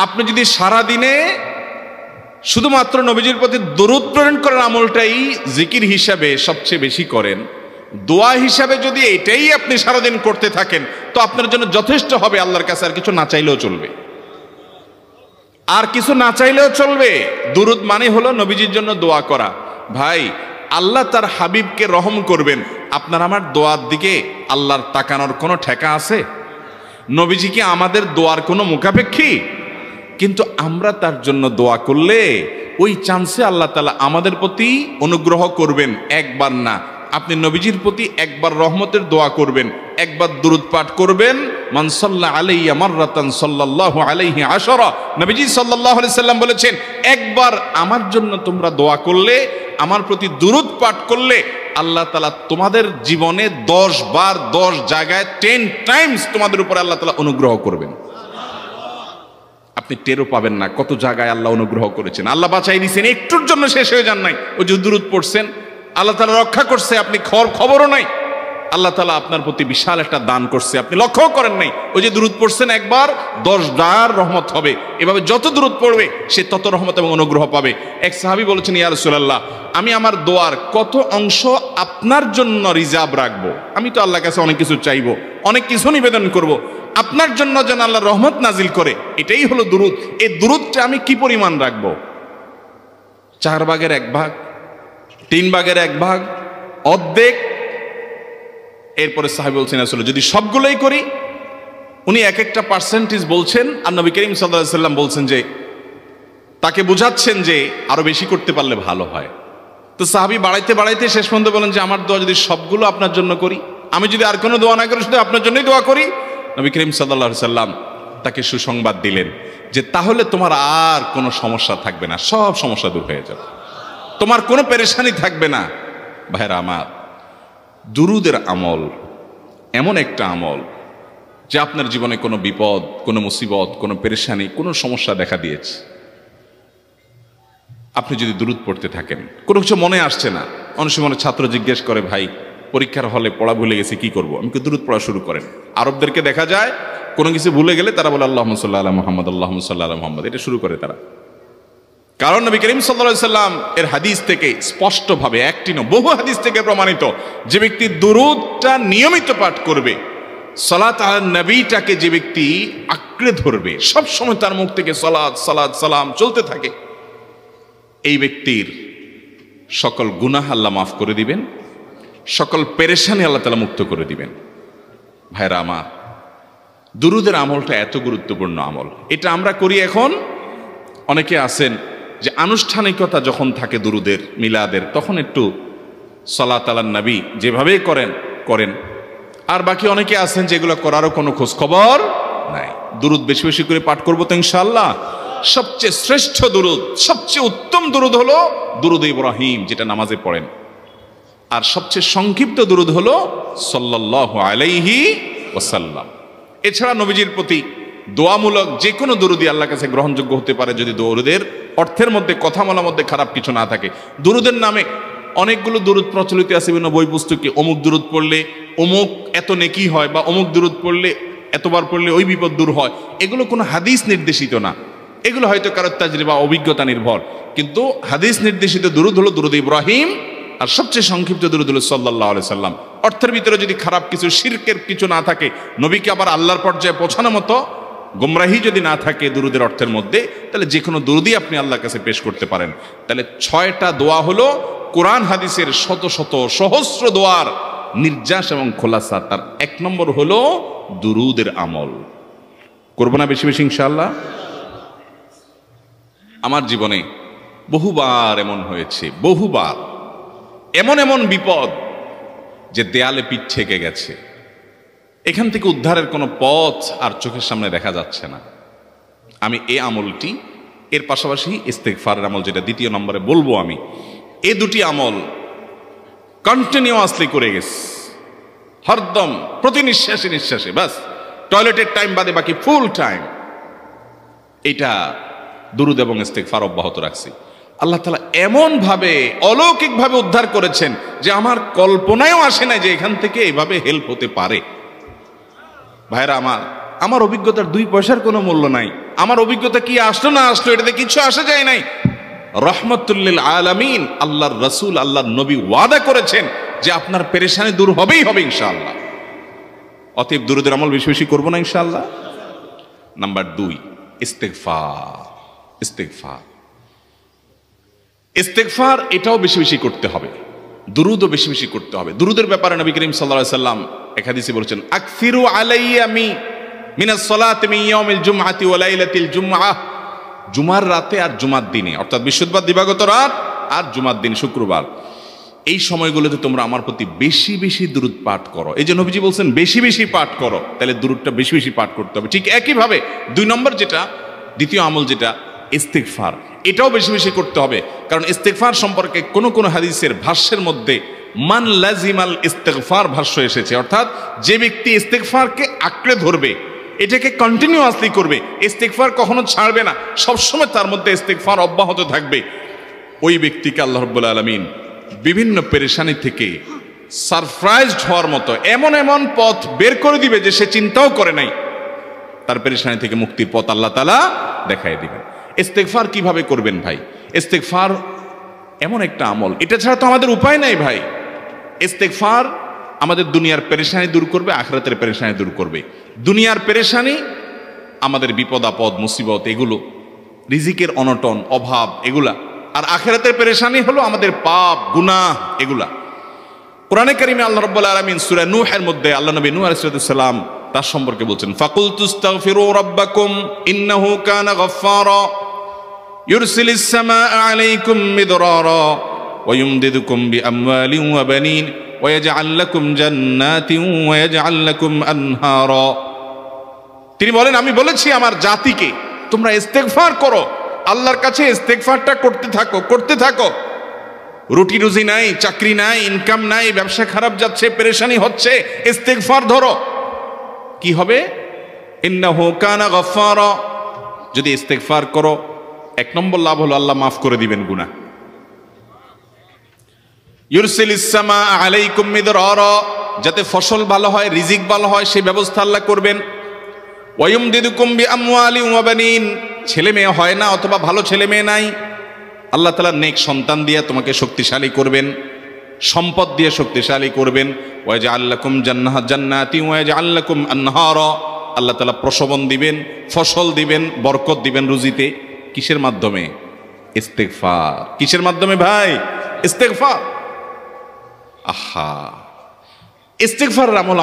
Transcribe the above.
আপনি যদি সারা দিনে শুধুমাত্র নবীজির প্রতি দরুদ প্রেরণ করার আমলটাই জিকির হিসাবে সবচেয়ে বেশি করেন, দোয়া হিসাবে যদি এটাই আপনি সারাদিন করতে থাকেন, তো আপনার জন্য যথেষ্ট হবে আল্লাহর কাছে। আর কিছু না চাইলেও চলবে, আর কিছু না চাইলেও চলবে। দুরুদ মানে হলো নবীজির জন্য দোয়া করা। ভাই, আল্লাহ তার হাবিবকে রহম করবেন, আপনার আমার দোয়ার দিকে আল্লাহর তাকানোর কোনো ঠেকা আছে? নবীজি কি আমাদের দোয়ার কোনো মুখাপেক্ষী? কিন্তু আমরা তার জন্য দোয়া করলে ওই চান্সে আল্লাহ তাআলা আমাদের প্রতি অনুগ্রহ করবেন। একবার না, আপনি নবীজির প্রতি একবার রহমতের দোয়া করবেন, একবার দুরূদ পাঠ করবেন। মান সাল্লা আলাইয়া মাররাতান সাল্লাল্লাহু আলাইহি আশারা, নবীজি সাল্লাল্লাহু আলাইহি সাল্লাম বলেছেন, একবার আমার জন্য তোমরা দোয়া করলে, আমার প্রতি দুরূদ পাঠ করলে, আল্লাহ তাআলা তোমাদের জীবনে 10 বার 10 জায়গায় 10 টাইমস তোমাদের উপরে আল্লাহ তাআলা অনুগ্রহ করবেন। আপনি টেরও পাবেন না কত জায়গায় আল্লাহ অনুগ্রহ করেছেন। আল্লাহ বাঁচাই দিয়েছেন, একটুর জন্য শেষ হয়ে যান নাই। ওই যে দুরূদ পড়ছেন, আল্লাহ তাআলা রক্ষা করছে, আপনি খবরও নাই। আল্লাহ তাআলা আপনার প্রতি বিশাল একটা দান করছে, আপনি লক্ষ্যও করেন নাই। ওই যে দুরূদ পড়ছেন একবার, 10 বার রহমত হবে। এভাবে যত দুরূদ পড়বে সে তত রহমত এবং অনুগ্রহ পাবে। এক সাহাবী বলেছেন, ইয়া রাসূলুল্লাহ, আমি আমার দোয়ার কত অংশ আপনার জন্য রিজার্ভ রাখবো? আমি তো আল্লাহর কাছে অনেক কিছু চাইবো, অনেক কিছু নিবেদন করব, আপনার জন্য যেন আল্লাহ রহমত নাজিল করে, এটাই হলো দুরূদ। এই দুরূদটা আমি কি পরিমাণ রাখবো? 4 ভাগের 1 ভাগ, 3 ভাগের 1 ভাগ, অর্ধেক? এরপরে সাহাবী বলছেন, আসলে যদি সবগুলোই করি, উনি এক একটা পার্সেন্টেজ বলছেন, আর নবী করিম সাল্লাল্লাহু আলাইহি সাল্লাম বলছেন যে, তাকে বোঝাচ্ছেন যে আরো বেশি করতে পারলে ভালো হয়। তো সাহাবী বাড়াইতে বাড়াইতে শেষ পর্যন্ত বলেন যে, আমার দোয়া যদি সবগুলো আপনার জন্য করি, আমি যদি আর কোনো দোয়া না করি, শুধু আপনার জন্যই দোয়া করি, নবী করিম সাল্লাল্লাহু আলাইহি সাল্লাম তাকে সুসংবাদ দিলেন যে, তাহলে তোমার আর কোনো সমস্যা থাকবে না, সব সমস্যা দূর হয়ে যাবে, তোমার কোনো পেরেশানি থাকবে না। ভাইরা আমার, দুরুদের আমল এমন একটা আমল যে আপনার জীবনে কোনো বিপদ, কোনো মুসিবত, কোনো পেরেশানি, কোনো সমস্যা দেখা দিয়েছে, আপনি যদি দুরুদ পড়তে থাকেন, কোনো কিছু মনে আসছে না, অনেক সময় ছাত্র জিজ্ঞেস করে, ভাই পরীক্ষার হলে পড়া ভুলে গেছি, কি করব? আমি দুরুদ পড়া শুরু করেন। আরবদেরকে দেখা যায় কোনো কিছু ভুলে গেলে তারা বলে আল্লাহুম্মা সাল্লি আলা মুহাম্মদ, আল্লাহুম্মা সাল্লি আলা মুহাম্মদ, এটা শুরু করে তারা। কারণ নবী করিম সাল্লাল্লাহু আলাইহি সাল্লাম এর হাদিস থেকে স্পষ্টভাবে, একটি নয় বহু হাদিস থেকে প্রমাণিত, যে ব্যক্তি দুরূদটা নিয়মিত পাঠ করবে, সালাত আলা নবীটাকে যে ব্যক্তি আঁকড়ে ধরবে, সব সময় তার মুখ থেকে সালাত সালাত সালাম চলতে থাকে, এই ব্যক্তির সকল গুনাহ আল্লাহ মাফ করে দিবেন, সকল পেরেশানি আল্লাহ তাআলা মুক্ত করে দিবেন। ভাইরা আমার, দুরূদের আমলটা এত গুরুত্বপূর্ণ আমল, এটা আমরা করি এখন। অনেকে আছেন যে আনুষ্ঠানিকতা যখন থাকে দুরুদের, মিলাদের, তখন একটু সালাত আলান নবী যেভাবে করেন। আর বাকি অনেকে আছেন যেগুলো করারও কোনো খোঁজ খবর নাই। দুরুদ বেশি বেশি করে পাঠ করবো তো ইনশাআল্লাহ। সবচেয়ে শ্রেষ্ঠ দুরুদ, সবচেয়ে উত্তম দুরুদ হলো দুরুদ ইব্রাহিম, যেটা নামাজে পড়েন। আর সবচেয়ে সংক্ষিপ্ত দুরুদ হলো সাল্লাল্লাহু আলাইহি ওয়াসাল্লাম। এছাড়া নবীজির প্রতি দোয়ামূলক যে কোনো দুরুদই আল্লাহর কাছে গ্রহণযোগ্য হতে পারে, যদি দুরুদের অর্থের মধ্যে, কথা বলার মধ্যে খারাপ কিছু না থাকে। দুরুদের নামে অনেকগুলো দুরুদ প্রচলিত আছে বিভিন্ন বই পুস্তকে, অমুক দুরুদ পড়লে অমুক এত নেকি হয়, বা অমুক দুরুদ পড়লে এতবার পড়লে ওই বিপদ দূর হয়। এগুলো কোনো হাদিস নির্দেশিত না, এগুলো হয়তো কারোর তাজরিবা, অভিজ্ঞতা নির্ভর। কিন্তু হাদিস নির্দেশিত দুরুদ হলো দুরুদ ইব্রাহিম, আর সবচেয়ে সংক্ষিপ্ত দুরুদ হলো সাল্লাল্লাহু আলাইহি সাল্লাম। অর্থের ভিতরে যদি খারাপ কিছু, শিরকের কিছু না থাকে, নবীকে আবার আল্লাহর পর্যায়ে পৌঁছানোর মতো গুমরাহি যদি না থাকে দুরুদের অর্থের মধ্যে, তাহলে যে কোনো দুরুদই আপনি আল্লাহর কাছে পেশ করতে পারেন। তাহলে 6টা দোয়া হলো কোরআন হাদিসের শত শত সহস্র দোয়ার নির্যাস এবং খোলাসা। তার 1 নম্বর হলো দুরুদের আমল। করবো না বেশি বেশি ইনশাআল্লাহ? আমার জীবনে বহুবার এমন হয়েছে, বহুবার এমন এমন বিপদ যে দেয়ালে পিঠ ঠেকে গেছে, এখান থেকে উদ্ধারের কোনো পথ আর চোখের সামনে দেখা যাচ্ছে না। আমি এই আমলটি, এর পাশাপাশি ইস্তেগফারের আমল, যেটা 2 নম্বরে বলবো আমি, এই 2টি আমল কন্টিনিউয়াসলি করে গেছি, হরদম প্রতি নিঃশ্বাসে নিঃশ্বাসে, বাস টয়লেটের টাইম বাদে বাকি ফুল টাইম এটা দুরুদ এবং ইস্তেগফার অব্যাহত রাখছি। আল্লাহ তাআলা এমন ভাবে অলৌকিক ভাবে উদ্ধার করেছেন যে আমার কল্পনায়ও আসে না যে এখান থেকে এভাবে হেল্প হতে পারে। ভাইরা আমার, আমার অভিজ্ঞতার 2 পয়সার কোনো মূল্য নাই। আমার অভিজ্ঞতা কি আসলো না আসলো এটাতে কিছু আসে যায় নাই। রহমতুল্লিল আলামিন আল্লাহর রাসূল আল্লাহর নবী ওয়াদা করেছেন যে আপনার পেরেশানি দূর হবেই হবে ইনশাআল্লাহ। অতএব দুরূদের আমল বেশি বেশি করবো না ইনশাআল্লাহ। নাম্বার 2, ইস্তেগফার। ইস্তেগফার ইস্তেগফার এটাও বেশি বেশি করতে হবে, দুরূদও বেশি বেশি করতে হবে। দুরূদের ব্যাপারে নবী করিম সাল্লাল্লাহু আলাইহি সাল্লাম এক হাদিসে বলেছেন, আকসিরু আলাইয়া মিনাস সালাতি মিন ইয়াউমিল জুমআতি ওয়া লাইলাতিল জুমআহ। জুমার রাতে আর জুমার দিনে, অর্থাৎ বৃহস্পতিবার দিবাগত রাত আর জুমার দিন শুক্রবার, এই সময়গুলোতে তোমরা আমার প্রতি বেশি বেশি দুরূদ পাঠ করো। এই যে নবীজি বলছেন বেশি বেশি পাঠ করো, তাহলে দুরূদটা বেশি বেশি পাঠ করতে হবে। ঠিক একইভাবে 2 নম্বর যেটা, দ্বিতীয় আমল যেটা ইস্তেগফার, এটাও বেশি বেশি করতে হবে। কারণ ইস্তেগফার সম্পর্কে কোন কোন হাদিসের ভাষ্যের মধ্যে মান লাজিমাল ইস্তেগফার ভাষ্য এসেছে, অর্থাৎ যে ব্যক্তি ইস্তেগফারকে আঁকড়ে ধরবে, এটাকে কন্টিনিউয়াসলি করবে, ইস্তেগফার কখনো ছাড়বে না, সবসময় তার মধ্যে ইস্তেগফার অব্যাহত থাকবে, ওই ব্যক্তিকে আল্লাহ রাব্বুল আলামিন বিভিন্ন পেরেশানি থেকে সারপ্রাইজড হওয়ার মতো এমন এমন পথ বের করে দিবে যে সে চিন্তাও করে নাই। তার পেরেশানি থেকে মুক্তির পথ আল্লাহ তাআলা দেখায় দিবেন। ইস্তেগফার কিভাবে করবেন ভাই? ইস্তেগফার এমন একটা আমল, এটা ছাড়া তো আমাদের উপায় নাই ভাই। ইস্তেগফার আমাদের দুনিয়ার পেরেশানি দূর করবে, আখিরাতের পেরেশানি দূর করবে। দুনিয়ার পেরেশানি আমাদের বিপদ আপদ মুসিবত এগুলো, রিজিকের অনটন অভাব এগুলা, আর আখিরাতের পেরেশানি হলো আমাদের পাপ গুনাহ এগুলা। কোরআনে কারিমে আল্লাহ রাব্বুল আলামিন সূরা নূহের মধ্যে আল্লাহ নবী নূহ আলাইহিস সালাম তার সম্পর্কে বলছেন, ফাকুলতুস্তাগফিরু রাব্বাকুম ইন্নাহু কানা গাফফারা ইউরসিলিস সামাআ আলাইকুম মিদরারা ওয়া ইউমদিদুকুম বিআমওয়ালিন ওয়া বানিন ওয়া ইয়াজআল লাকুম জান্নাতিন ওয়া ইয়াজআল লাকুম আনহারা। তিনি বলেন, আমি বলেছি আমার জাতিকে তোমরা ইস্তেগফার করো, আল্লাহর কাছে ইস্তেগফারটা করতে থাকো, করতে থাকো। রুটি রুজি নাই, চাকরি নাই, ইনকাম নাই, ব্যবসা খারাপ যাচ্ছে, পেরেশানি হচ্ছে, ইস্তেগফার ধরো, কি হবে? ইন্নাহু কানা গাফফারা। যদি ইস্তেগফার করো, 1 নম্বর লাভ হলো আল্লাহ মাফ করে দিবেন গুনাহ। ইউরসিলিস সামাআ আলাইকুম মিদরারা, যাতে ফসল ভালো হয়, রিজিক ভালো হয় সেই ব্যবস্থা আল্লাহ করবেন। ওয়া ইউমদিদুকুম বিআমওয়ালিন ওয়া বানিন, ছেলে মেয়ে হয় না অথবা ভালো ছেলে মেয়ে নাই, আল্লাহ তাআলা নেক সন্তান দিয়ে তোমাকে শক্তিশালী করবেন, সম্পদ দিয়ে শক্তিশালী করবেন। ওয়া ইয়াজআল লাকুম জান্নাতিন ওয়া ইয়াজআল লাকুম আনহারা, আল্লাহ তাআলা প্রসবন দিবেন, ফসল দিবেন, বরকত দিবেন রুজিতে। কিসের মাধ্যমে? ইস্তেগফার। কিসের মাধ্যমে ভাই? ইস্তেগফার। আহা, ইস্তেগফারের আমল